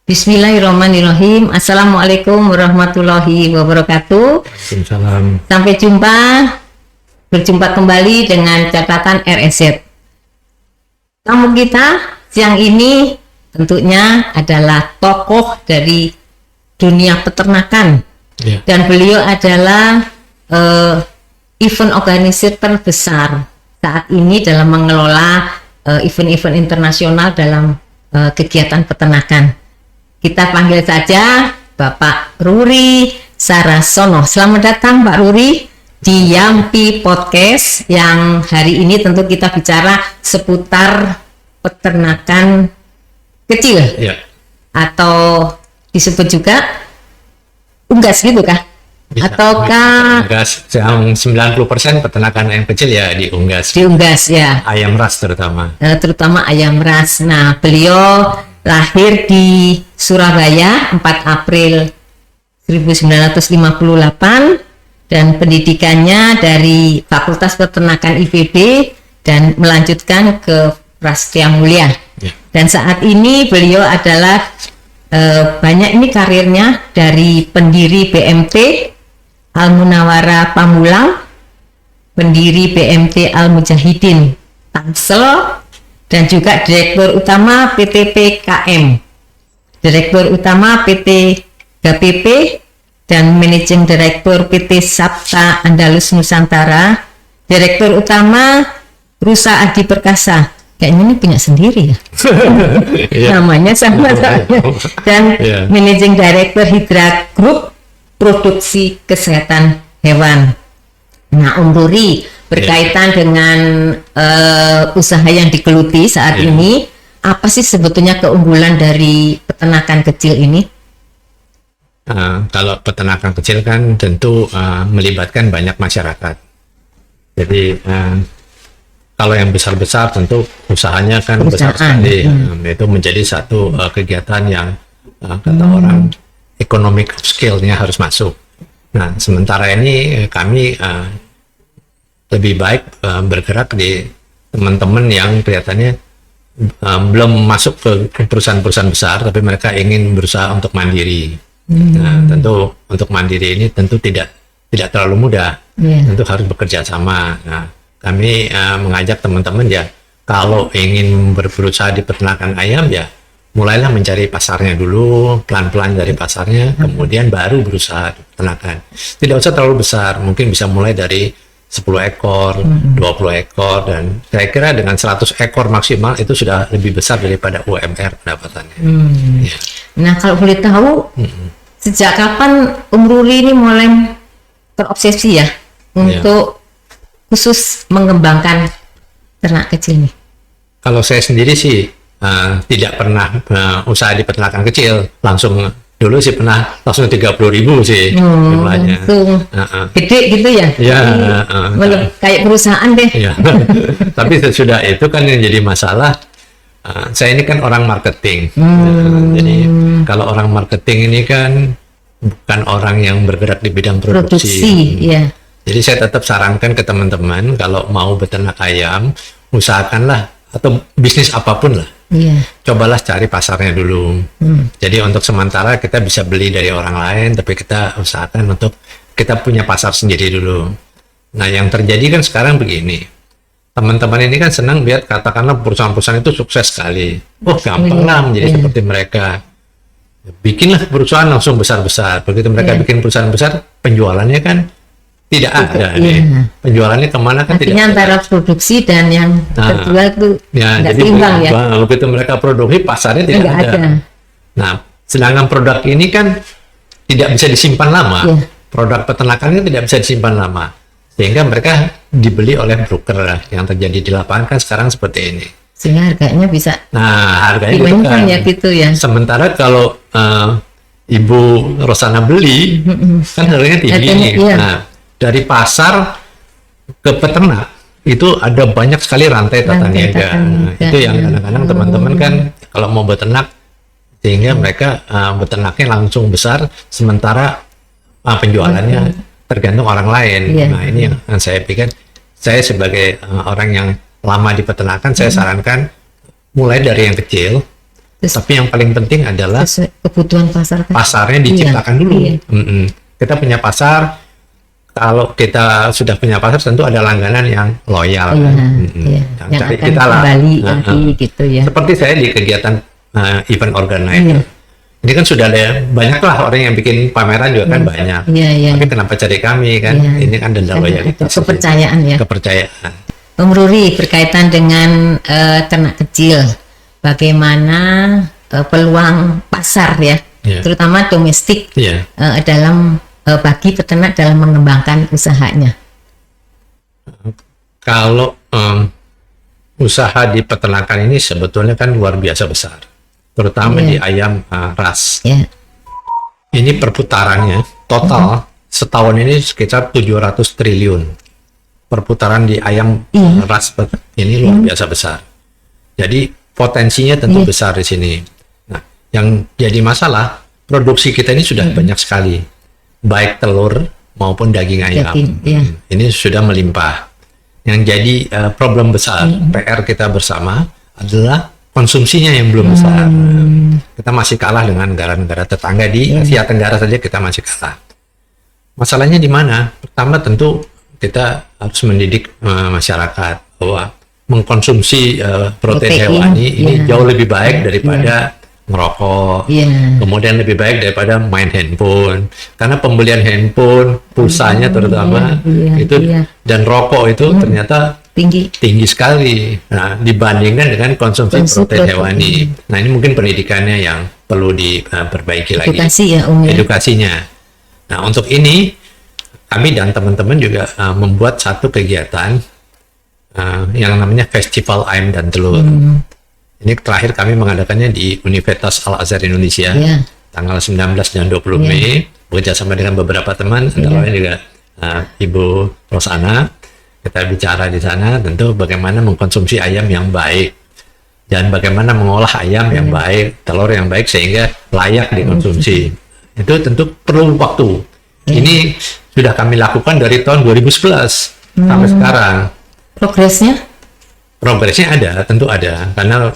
Bismillahirrahmanirrahim. Assalamualaikum warahmatullahi wabarakatuh. Waalaikumsalam. Sampai berjumpa kembali dengan catatan RSZ. Tamu kita siang ini tentunya adalah tokoh dari dunia peternakan, dan beliau adalah event organizer terbesar saat ini dalam mengelola event-event internasional dalam kegiatan peternakan. Kita panggil saja Bapak Ruri Sarasono. Selamat datang Pak Ruri di Yampi Podcast, yang hari ini tentu kita bicara seputar peternakan kecil, atau disebut juga unggas gitu kah? Ataukah unggas, yang 90% peternakan ayam kecil ya diunggas. Diunggas ya. Ayam ras terutama. Terutama ayam ras. Nah, beliau lahir di Surabaya 4 April 1958 dan pendidikannya dari Fakultas Peternakan IPB dan melanjutkan ke Prasetya Mulia. Dan saat ini beliau adalah banyak ini karirnya dari pendiri BMT Al-Munawwarah Pamulang, pendiri BMT Al-Mujahidin Tangsel, dan juga Direktur Utama PT PKM, Direktur Utama PT GPP, dan Managing Direktur PT Sabta Andalus Nusantara, Direktur Utama Rusa Adi Perkasa. Kayaknya ini punya sendiri ya. Namanya sama soalnya. Dan Managing Director Hydra Group Produksi Kesehatan Hewan. Nah, Ruri, berkaitan dengan usaha yang digeluti saat ini, apa sih sebetulnya keunggulan dari peternakan kecil ini? Kalau peternakan kecil kan tentu melibatkan banyak masyarakat. Jadi kalau yang besar-besar tentu usahanya kan besar sekali. Itu menjadi satu kegiatan yang kata orang economic scale-nya harus masuk. Nah, sementara ini kami lebih baik bergerak di teman-teman yang kelihatannya belum masuk ke perusahaan-perusahaan besar, tapi mereka ingin berusaha untuk mandiri. Nah, tentu untuk mandiri ini tentu tidak terlalu mudah, tentu harus bekerja sama. Nah, kami mengajak teman-teman ya, kalau ingin berusaha di peternakan ayam ya, mulailah mencari pasarnya dulu, pelan-pelan dari pasarnya, kemudian baru berusaha di peternakan. Tidak usah terlalu besar, mungkin bisa mulai dari 10 ekor, 20 ekor, dan saya kira dengan 100 ekor maksimal itu sudah lebih besar daripada UMR pendapatannya. Nah, kalau boleh tahu, sejak kapan Ruri ini mulai terobsesi ya untuk khusus mengembangkan ternak kecil ini? Kalau saya sendiri sih tidak pernah usaha di peternakan kecil, langsung dulu sih pernah langsung 30.000 sih jumlahnya. Gede gitu ya? Ya, kayak perusahaan deh. Ya. Tapi sesudah itu kan yang jadi masalah, saya ini kan orang marketing. Jadi kalau orang marketing ini kan bukan orang yang bergerak di bidang produksi. Jadi saya tetap sarankan ke teman-teman, kalau mau beternak ayam, usahakanlah, atau bisnis apapun lah, cobalah cari pasarnya dulu. Jadi untuk sementara kita bisa beli dari orang lain, tapi kita usahakan untuk kita punya pasar sendiri dulu. Nah, yang terjadi kan sekarang begini, teman-teman ini kan senang lihat katakanlah perusahaan-perusahaan itu sukses sekali. Gampang lah menjadi seperti mereka. Bikinlah perusahaan langsung besar-besar. Begitu mereka bikin perusahaan besar, penjualannya kan tidak ada. Penjualannya kemana kan? Artinya tidak antara produksi dan yang terjual itu tidak seimbang ya. Kalau begitu mereka produksi, pasarnya tidak ada. Nah, sedangkan produk ini kan tidak bisa disimpan lama. Produk peternakannya tidak bisa disimpan lama, sehingga mereka dibeli oleh broker lah. Yang terjadi di lapangan kan sekarang seperti ini. Sehingga harganya bisa. Nah, harganya gitu kan. Ya, gitu ya. Sementara kalau Ibu Rosana beli, kan harganya tinggi. Nah, dari pasar ke peternak itu ada banyak sekali rantai tata niaga. Itu yang kadang-kadang teman-teman kan kalau mau beternak, sehingga mereka beternaknya langsung besar, sementara penjualannya tergantung orang lain. Nah, ini yang saya pikir, saya sebagai orang yang lama di peternakan, saya sarankan mulai dari yang kecil, Terus Tapi yang paling penting adalah sesuai kebutuhan pasar kan? pasarnya diciptakan Iya, dulu. iya. Kita punya pasar. Kalau kita sudah punya pasar, tentu ada langganan yang loyal. Iya, kan? iya. Yang Yang cari akan kita lah. kembali lagi gitu ya. Seperti saya di kegiatan event organizer. Iya. Ini kan sudah ada banyak lah orang yang bikin pameran juga kan banyak. Iya, iya. Tapi kenapa cari kami kan? Iya. Ini kan denda Kan loyalitas. ada kepercayaan ya. Kepercayaan. Om Ruri, berkaitan dengan ternak kecil, bagaimana peluang pasar ya, Iya. terutama domestik Iya. dalam bagi peternak dalam mengembangkan usahanya. Kalau usaha di peternakan ini sebetulnya kan luar biasa besar, terutama Iya. di ayam ras. Ya, Ini perputarannya total setahun ini sekitar 700 triliun. Perputaran di ayam Iya. ras ini luar biasa besar. Jadi potensinya tentu Iya. besar di sini. Nah, yang jadi masalah produksi kita ini sudah banyak sekali, baik telur maupun daging ayam. Daging, iya. Ini sudah melimpah. Yang jadi problem besar PR kita bersama adalah konsumsinya yang belum besar. Kita masih kalah dengan negara-negara tetangga di Asia Tenggara saja, kita masih kalah. Masalahnya di mana? Pertama tentu kita harus mendidik masyarakat bahwa mengkonsumsi protein hewani ini ya. jauh lebih baik daripada ngerokok. Iya. Kemudian lebih baik daripada main handphone. Karena pembelian handphone, pulsanya terutama iya, itu iya. dan rokok itu ternyata tinggi. tinggi sekali. Nah, dibandingkan dengan konsumsi protein hewani. Nah, ini mungkin pendidikannya yang perlu diperbaiki lagi. Edukasi ya Om ya. Edukasinya. Nah, untuk ini kami dan teman-teman juga membuat satu kegiatan yang namanya Festival Ayam dan Telur. Ini terakhir kami mengadakannya di Universitas Al-Azhar Indonesia, Iya. tanggal 19 dan 20 Mei, bekerjasama dengan beberapa teman, antara lain juga Ibu Rosana. Kita bicara di sana tentu bagaimana mengkonsumsi ayam yang baik dan bagaimana mengolah ayam yang baik, telur yang baik sehingga layak dikonsumsi. Itu tentu perlu waktu. Ini sudah kami lakukan dari tahun 2011 sampai sekarang. Progresnya ada, tentu ada, karena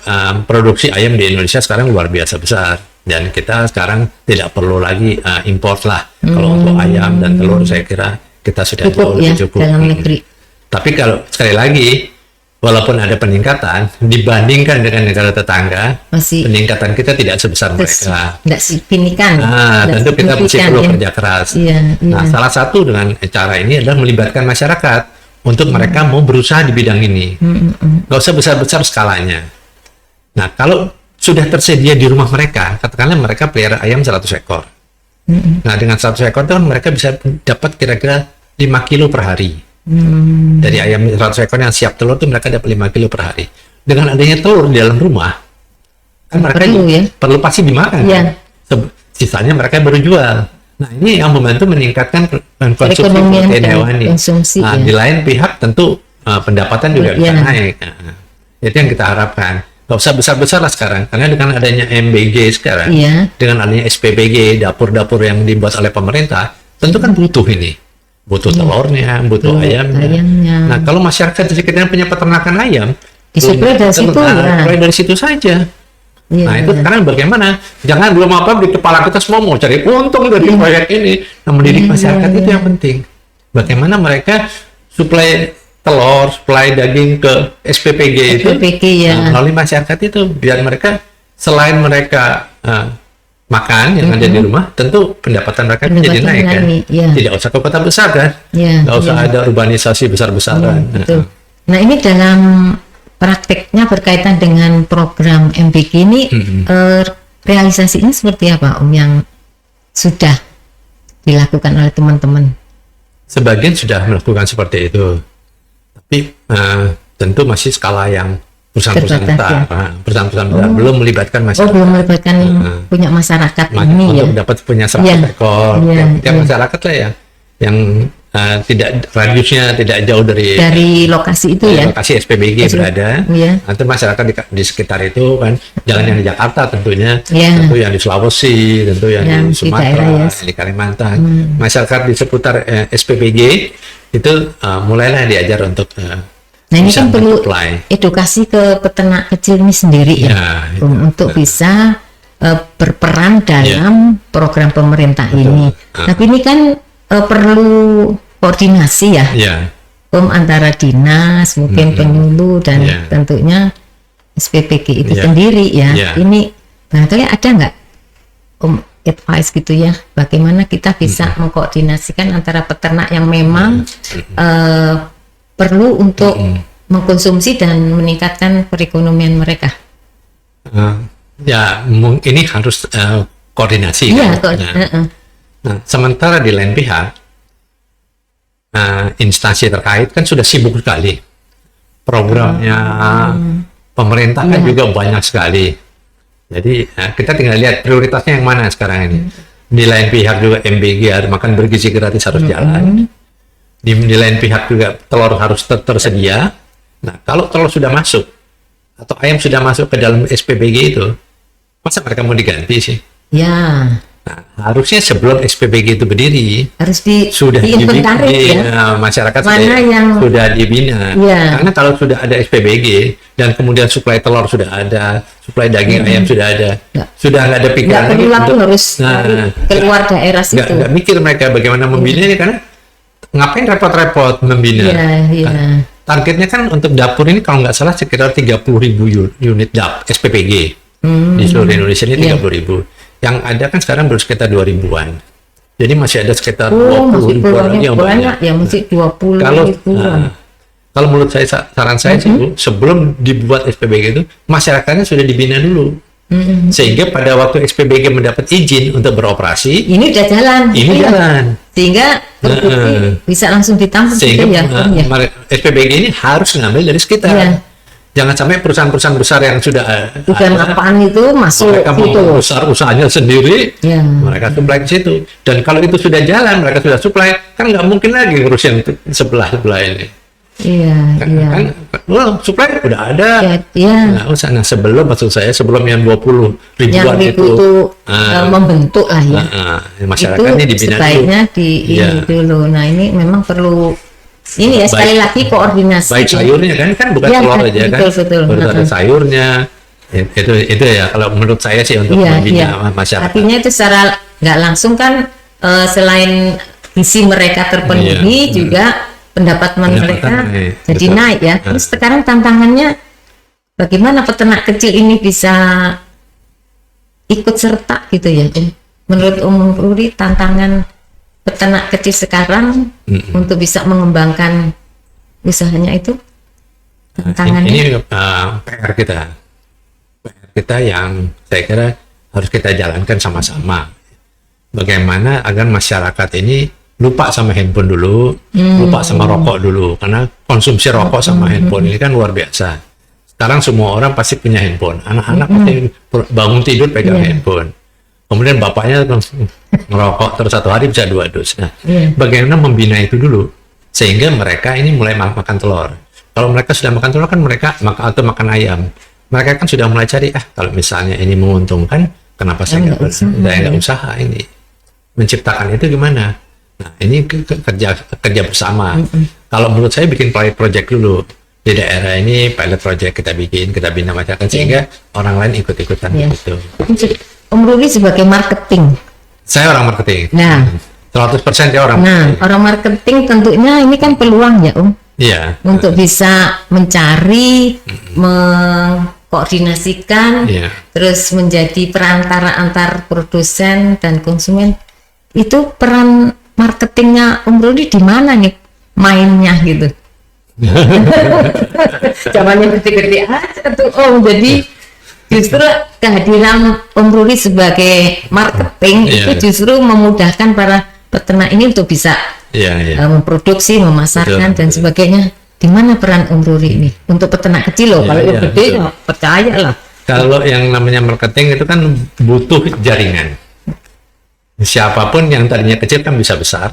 produksi ayam di Indonesia sekarang luar biasa besar dan kita sekarang tidak perlu lagi import lah. Kalau untuk ayam dan telur saya kira kita sudah jauh lebih cukup. Dalam negeri. Tapi kalau sekali lagi, walaupun ada peningkatan dibandingkan dengan negara tetangga, Masih peningkatan kita tidak sebesar mereka. tidak signifikan. Nah, Tidak tentu kita masih signifikan, perlu ya. kerja keras. Iya, Nah, iya. salah satu dengan cara ini adalah melibatkan masyarakat untuk mereka mau berusaha di bidang ini. Nggak usah besar-besar skalanya. Nah, kalau sudah tersedia di rumah mereka, katakanlah mereka pelihara ayam 100 ekor. Nah, dengan 100 ekor itu kan mereka bisa dapat kira-kira 5 kilo per hari. Dari ayam 100 ekor yang siap telur itu mereka dapat 5 kilo per hari. Dengan adanya telur di dalam rumah, kan mereka Perlu, ya? perlu pasti dimakan. Iya. Kan? Sisanya mereka baru jual. Nah, ini yang membantu meningkatkan konsumsi Perekonomian protein dan hewani. konsumsi, Nah, ya. di lain pihak tentu pendapatan juga bisa Iya. naik. Nah, itu yang kita harapkan. Nggak usah besar-besar lah sekarang, karena dengan adanya MBG sekarang, Iya. dengan adanya SPBG, dapur-dapur yang dibuat oleh pemerintah, tentu kan butuh ini. Butuh telurnya, butuh ayamnya. Nah, kalau masyarakat di sekitarnya punya peternakan ayam, Disuplai dari situ, ya. mulai dari situ saja. Iya, Nah, itu iya. sekarang bagaimana? Jangan belum apa di kepala kita semua mau cari untung dari proyek ini. Nah, mendidik masyarakat itu yang penting. Bagaimana mereka suplai telur, suplai daging ke SPPG itu SPPG, ya. melalui masyarakat itu, biar mereka selain mereka makan yang ada di rumah, tentu pendapatan mereka jadi Pendapatan naik kan. naik, ya. Tidak usah ke kota besar kan. Ya, Nggak usah ya. ada urbanisasi besar-besaran. Betul. Nah, ini dalam prakteknya berkaitan dengan program MBG ini, realisasinya seperti apa Om yang sudah dilakukan oleh teman-teman? Sebagian sudah melakukan seperti itu, tapi tentu masih skala yang perusahaan-perusahaan Terbatas, besar, ya. Perusahaan-perusahaan besar belum melibatkan Oh, masyarakat. belum melibatkan yang punya masyarakat ini ya? Untuk dapat punya 100 Iya. ekor, Iya, tiap iya. masyarakat lah yang tidak radiusnya tidak jauh dari Dari lokasi itu ya? lokasi SPBG berada. Iya. Nanti masyarakat di sekitar itu kan, jangan yang di Jakarta tentunya, Iya. tentu yang di Sulawesi, tentu yang Yang di di Sumatera, daerah, ya. yang di Kalimantan. Masyarakat di seputar SPBG itu mulailah diajar untuk Nah ini bisa kan perlu supply. edukasi ke peternak kecil ini sendiri ya, Ya, untuk bisa berperan dalam program pemerintah ini. Tapi ini kan perlu koordinasi ya, Ya, antara dinas, mungkin penyuluh dan Ya. tentunya SPPG itu Ya. sendiri ya. Ya. Ini barangkali ada nggak advice gitu ya, bagaimana kita bisa mengkoordinasikan antara peternak yang memang perlu untuk mengkonsumsi dan meningkatkan perekonomian mereka. ya ini harus koordinasi. Iya, kan? Nah, sementara di lain pihak instansi terkait kan sudah sibuk sekali, programnya pemerintah kan juga banyak sekali. Jadi kita tinggal lihat prioritasnya yang mana sekarang ini. Di lain pihak juga MBG ada makan bergizi gratis harus jalan. Di lain pihak juga telur harus tersedia. Nah, kalau telur sudah masuk atau ayam sudah masuk ke dalam SPBG itu, masa mereka mau diganti sih? Ya, Nah, harusnya sebelum SPBG itu berdiri, harus sudah diinventaris ya. masyarakat Mana yang sudah dibina. Ya. Karena kalau sudah ada SPBG dan kemudian suplai telur sudah ada, suplai daging ayam sudah ada, sudah nggak ada nggak pikiran perlu lagi untuk harus keluar daerah situ. nggak mikir mereka bagaimana membina ini, karena ngapain repot-repot membina. Iya, iya. Targetnya kan untuk dapur ini kalau nggak salah sekitar 30.000 unit SPPG di seluruh Indonesia ini 30.000. Yang ada kan sekarang baru sekitar 2.000-an. Jadi masih ada sekitar 20 ribuan lagi yang banyak. Ya, masih 20 Kalau ribuan. kalau menurut saya, saran saya sih Bu, sebelum dibuat SPBG itu masyarakatnya sudah dibina dulu. Sehingga pada waktu SPBG mendapat izin untuk beroperasi, Ini udah jalan. ini Iya. jalan. Sehingga terbukti bisa langsung ditampung Sehingga gitu ya. Ya. SPBG ini harus ngambil dari sekitar. Iya. Jangan sampai perusahaan-perusahaan besar yang sudah Udah mapan itu masuk mereka mau gitu. besar usahanya sendiri, Ya. mereka supply ke situ. Dan kalau itu sudah jalan, mereka sudah supply, kan nggak mungkin lagi ngurus yang sebelah ini. Iya, iya. Kan, supply udah ada. Ya, iya. Nggak usah. Nah, maksud saya sebelum yang 20 ribuan Yang itu, itu membentuk lah ya. masyarakat Itu ini dibina sebaiknya dulu. di Iya. ini dulu. Nah ini memang perlu ini ya, sekali lagi koordinasi. Baik sayurnya kan bukan Ya, telur aja kan. betul. Harus ada sayurnya. Itu ya kalau menurut saya sih untuk Iya, membina iya. masyarakat. Artinya itu secara nggak langsung kan selain visi mereka terpenuhi Iya. juga pendapatan mereka naik. jadi Betul. naik ya. Terus sekarang tantangannya bagaimana peternak kecil ini bisa ikut serta gitu ya. Menurut Ruri, tantangan peternak kecil sekarang untuk bisa mengembangkan usahanya itu tantangannya. Ini PR kita yang saya kira harus kita jalankan sama-sama. Bagaimana agar masyarakat ini lupa sama handphone dulu, lupa sama rokok dulu, karena konsumsi rokok sama handphone ini kan luar biasa. Sekarang semua orang pasti punya handphone, anak-anak pasti bangun tidur pegang handphone. Kemudian bapaknya ngerokok terus satu hari bisa 2 dus. Nah, bagaimana membina itu dulu sehingga mereka ini mulai makan telur. Kalau mereka sudah makan telur kan mereka makan ayam. Mereka kan sudah mulai cari kalau misalnya ini menguntungkan, kenapa saya nggak usaha ini? Menciptakan itu gimana? Nah, ini kerja bersama. Kalau menurut saya bikin pilot project dulu di daerah ini, pilot project kita bina masyarakat sehingga orang lain ikut-ikutan gitu. Om Ruri sebagai marketing. Saya orang marketing. Nah, 100% ya orang marketing. orang marketing tentunya ini kan peluang ya Om. Iya. Untuk bisa mencari, mengkoordinasikan, terus menjadi perantara antar produsen dan konsumen. Itu peran marketingnya Om Ruri di mana nih mainnya gitu? Zamannya gede-gede aja tuh Om. Jadi justru kehadiran Om Ruri sebagai marketing itu justru memudahkan para peternak ini untuk bisa memproduksi, memasarkan dan sebagainya. Di mana peran Om Ruri ini untuk peternak kecil loh? Kalau yang gede ya percayalah. Kalau yang namanya marketing itu kan butuh jaringan. Siapapun yang tadinya kecil kan bisa besar,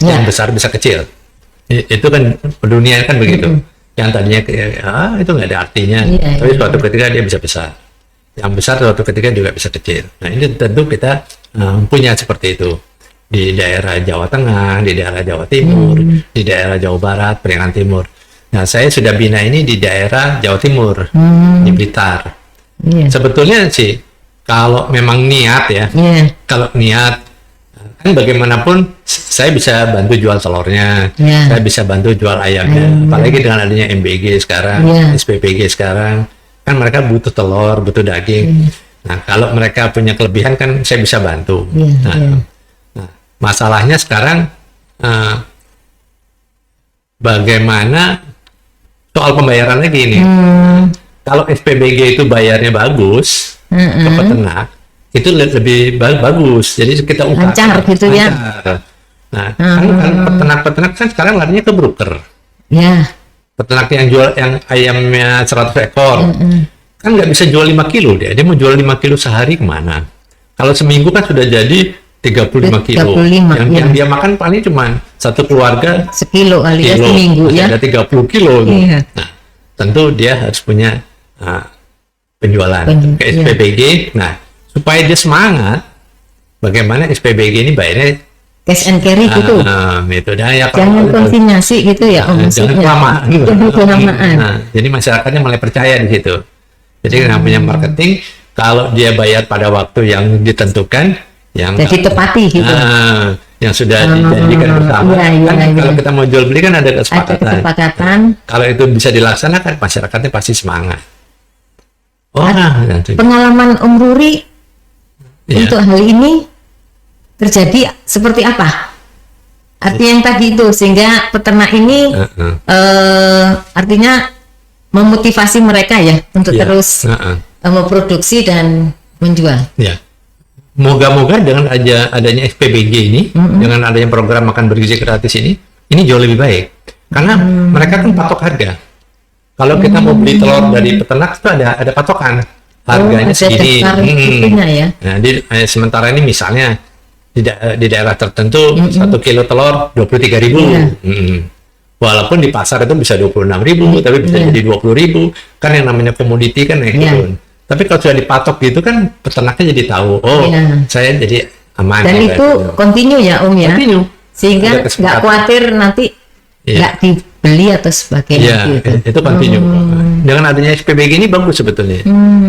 yang besar bisa kecil. Itu kan dunia kan begitu. Yang tadinya itu nggak ada artinya, tapi suatu ketika dia bisa besar. Yang besar suatu ketika juga bisa kecil. Nah ini tentu kita punya seperti itu di daerah Jawa Tengah, di daerah Jawa Timur, di daerah Jawa Barat, Priangan Timur. Nah, saya sudah bina ini di daerah Jawa Timur, di Blitar. Iya. Sebetulnya sih, kalau memang niat ya, Iya. kalau niat, kan bagaimanapun saya bisa bantu jual telurnya, Iya. saya bisa bantu jual ayamnya, apalagi dengan adanya MBG sekarang, Iya. SPBG sekarang, kan mereka butuh telur, butuh daging. Nah, kalau mereka punya kelebihan kan saya bisa bantu. Iya, Nah, iya. nah, masalahnya sekarang bagaimana soal pembayaran lagi nih. Kalau SPBG itu bayarnya bagus ke peternak, itu lebih bagus. Jadi kita Lancar gitu ya. Nah, kan peternak-peternak kan sekarang larinya ke broker. Ya. Peternak yang jual yang ayamnya 100 ekor, kan nggak bisa jual 5 kilo dia. Dia mau jual 5 kilo sehari kemana? Kalau seminggu kan sudah jadi 35 kilo. 35, Yang dia makan paling cuma satu keluarga sekilo kali ya seminggu masih ya. ada 30 kilo. Iya. Nah, tentu dia harus punya penjualan ke Iya. SPBG. Nah, supaya dia semangat, bagaimana SPBG ini bayarnya Cash and carry gitu. itu dah ya. Jangan konsinyasi gitu ya Om. Jangan maksudnya. kelamaan. Jangan kelamaan. Nah, jadi masyarakatnya mulai percaya di situ. Jadi namanya marketing, kalau dia bayar pada waktu yang ditentukan, yang Jadi tepati gitu. yang sudah dijanjikan bersama. Iya, Kan iya, kalau iya. kita mau jual beli kan ada Ada kesepakatan. kesepakatan. Kalau itu bisa dilaksanakan, masyarakatnya pasti semangat. Nanti. Pengalaman Om Ruri Iya. untuk hal ini terjadi seperti apa? Artinya yang tadi itu sehingga peternak ini artinya memotivasi mereka ya untuk Iya. terus Heeh. memproduksi dan menjual. Ya. Moga-moga dengan adanya SPBG ini, dengan adanya program makan bergizi gratis ini jauh lebih baik. Karena mereka kan patok harga. Kalau kita mau beli telur dari peternak itu ada patokan. Harganya ada segini. daftar itunya ya. Nah, sementara ini misalnya di daerah tertentu 1 kilo telur 23.000. Iya. Walaupun di pasar itu bisa 26.000, tapi bisa jadi 20.000. Kan yang namanya komoditi kan naik Iya. turun. Tapi kalau sudah dipatok gitu kan peternaknya jadi tahu, saya jadi aman. Dan ya, itu continue ya Om ya. Continue. Sehingga Ada kesempatan. nggak khawatir nanti nggak dibeli atau sebagainya Iya, gitu. itu continue. Dengan adanya SPBG ini bagus sebetulnya.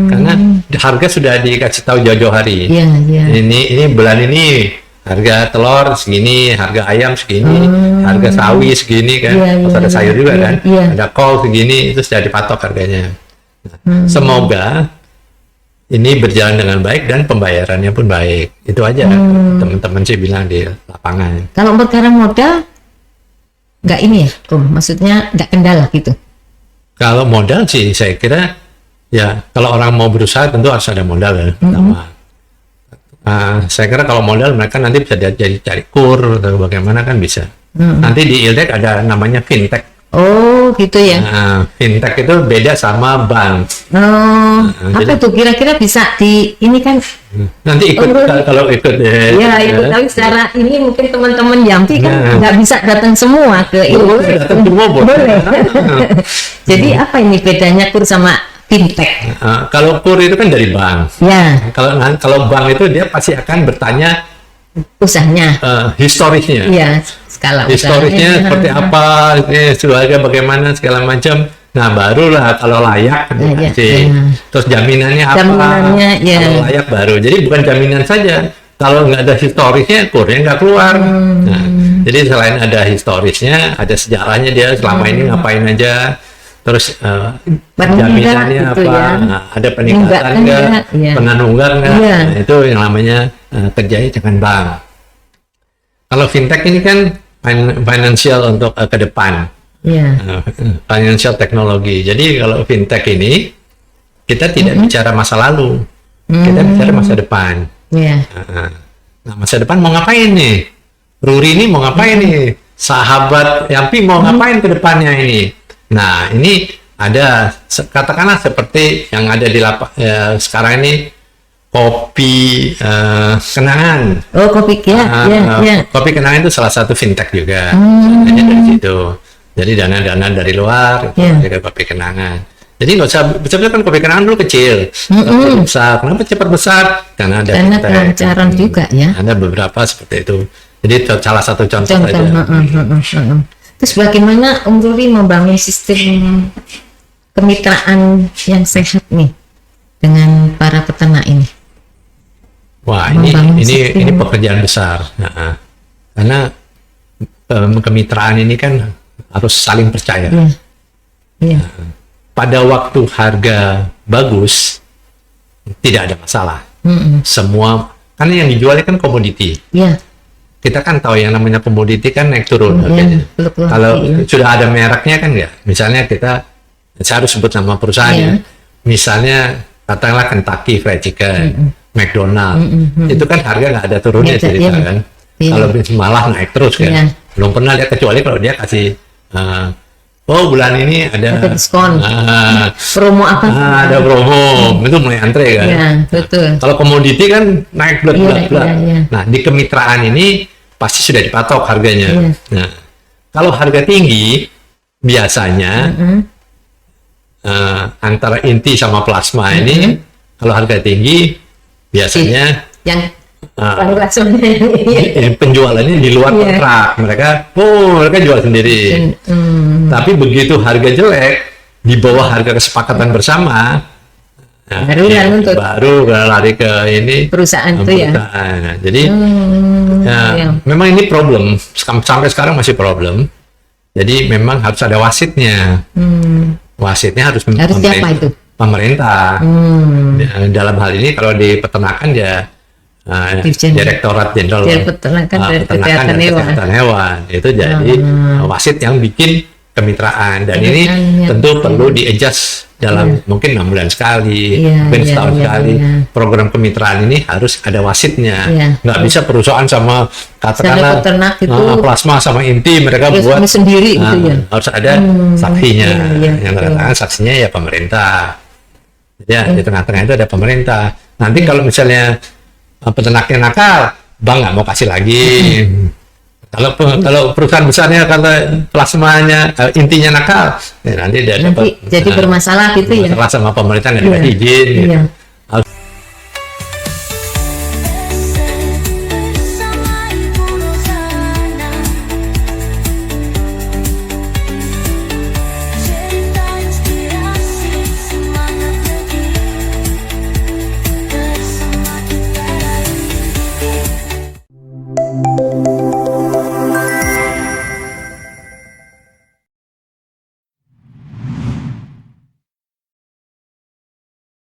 Karena harga sudah dikasih tahu jauh-jauh hari. Iya, iya. Ini bulan ini harga telur segini, harga ayam segini, harga sawi segini kan. Iya, Terus iya, ada sayur juga iya, kan. iya. Ada kol segini, itu sudah dipatok harganya. Nah, semoga ini berjalan dengan baik dan pembayarannya pun baik. Itu aja teman-teman sih bilang di lapangan. Kalau perkara modal nggak ini ya, Om? Maksudnya nggak kendala gitu. Kalau modal sih saya kira ya kalau orang mau berusaha tentu harus ada modal ya. Pertama. Saya kira kalau modal mereka nanti bisa jadi cari kur atau bagaimana kan bisa. Nanti di ILDEC ada namanya fintech. Oh gitu ya. Fintech itu beda sama bank. Apa jadi- itu kira-kira bisa di ini kan? Nanti ikut kalau ikut Ya itu tapi secara ini mungkin teman-teman Yampi kan nggak bisa datang semua ke ini. Boleh datang semua, boleh. Jadi apa ini bedanya kur sama fintech? Kalau kur itu kan dari bank. Ya Kalau bank itu dia pasti akan bertanya usahanya. historisnya. Iya skala Historisnya usahanya. seperti apa, keluarga bagaimana segala macam. Nah barulah kalau layak Layak, dikasih. ya. Terus jaminannya apa? Jaminannya, ya. Kalau layak baru. Jadi bukan jaminan saja. Kalau nggak ada historisnya, kurnya nggak keluar. Nah, jadi selain ada historisnya, ada sejarahnya dia selama ini ngapain aja. Terus jaminannya gitu apa? ya. Nah, ada peningkatan nggak? Iya. Pernah nunggak nggak? Iya. Nah, itu yang namanya kerjanya dengan bank. Kalau fintech ini kan financial untuk ke depan. Iya. Financial teknologi. Jadi kalau fintech ini kita tidak bicara masa lalu, kita bicara masa depan. Iya. Nah masa depan mau ngapain nih? Ruri ini mau ngapain nih? Sahabat Yampi mau ngapain ke depannya ini? Nah ini ada katakanlah seperti yang ada di sekarang ini kopi kenangan. Oh kopi ya. Ya. Kopi kenangan itu salah satu fintech juga. Hanya dari situ. Jadi dana-dana dari luar itu ke kopi kenangan. Jadi nggak usah besar kan kopi kenangan dulu kecil, tapi besar. Kenapa cepat besar? Karena ada kelancaran juga ya. Ada beberapa seperti itu. Jadi salah satu contoh Contoh. saja. Terus bagaimana Om Ruri membangun sistem kemitraan yang sehat nih dengan para peternak ini? Wah, Membangun ini sistem. pekerjaan besar. Nah, karena kemitraan ini kan harus saling percaya. Iya. Iya. Pada waktu harga bagus, tidak ada masalah. Semua, karena yang dijual kan komoditi. Iya. Kita kan tahu yang namanya komoditi kan naik turun harganya. Fluktuasi, Kalau ya. sudah ada mereknya kan ya, misalnya saya harus sebut nama perusahaannya. Misalnya katakanlah Kentucky Fried Chicken, McDonald, itu kan harga nggak ada turunnya Iya, cerita iya. kan. Iya. Kalau malah naik terus kan. Iya. Belum pernah lihat kecuali kalau dia kasih oh bulan ini ada diskon. Promo apa? ada promo, itu mulai antre kan. Iya, betul. Kalau komoditi kan naik belat. Iya. Nah, di kemitraan ini pasti sudah dipatok harganya. Iya. Nah, kalau harga tinggi biasanya antara inti sama plasma ini, kalau harga tinggi biasanya Yang langsungnya penjualannya di luar Iya. kontrak. Mereka jual sendiri. Tapi begitu harga jelek di bawah harga kesepakatan bersama, baru lari ke ini perusahaan itu ya. perusahaan. Nah, jadi Iya. memang ini problem sampai sekarang masih problem. Jadi memang harus ada wasitnya. Wasitnya harus siapa itu? Pemerintah. Dalam hal ini kalau di peternakan ya Dirjen. Direktorat Jenderal Peternakan dan Peternakan dan Kesehatan Hewan itu jadi wasit yang bikin kemitraan, dan ini Kemitraannya, tentu betul. perlu di-adjust dalam mungkin 6 bulan sekali, Iya, mungkin iya, setahun iya, sekali. iya. Program kemitraan ini harus ada wasitnya. Iya. Nggak bisa perusahaan sama katakanlah peternak itu plasma sama inti mereka terus buat sendiri gitu ya. harus ada saksinya. iya, Yang betul. katakan saksinya ya pemerintah. Ya, di tengah-tengah itu ada pemerintah. Nanti kalau misalnya peternaknya nakal, bank nggak mau kasih lagi. Kalau perusahaan besarnya kata plasmanya intinya nakal, ya nanti dia dapat Nanti jadi bermasalah gitu ya. masalah sama pemerintah nggak dikasih Iya. izin. Gitu. Iya.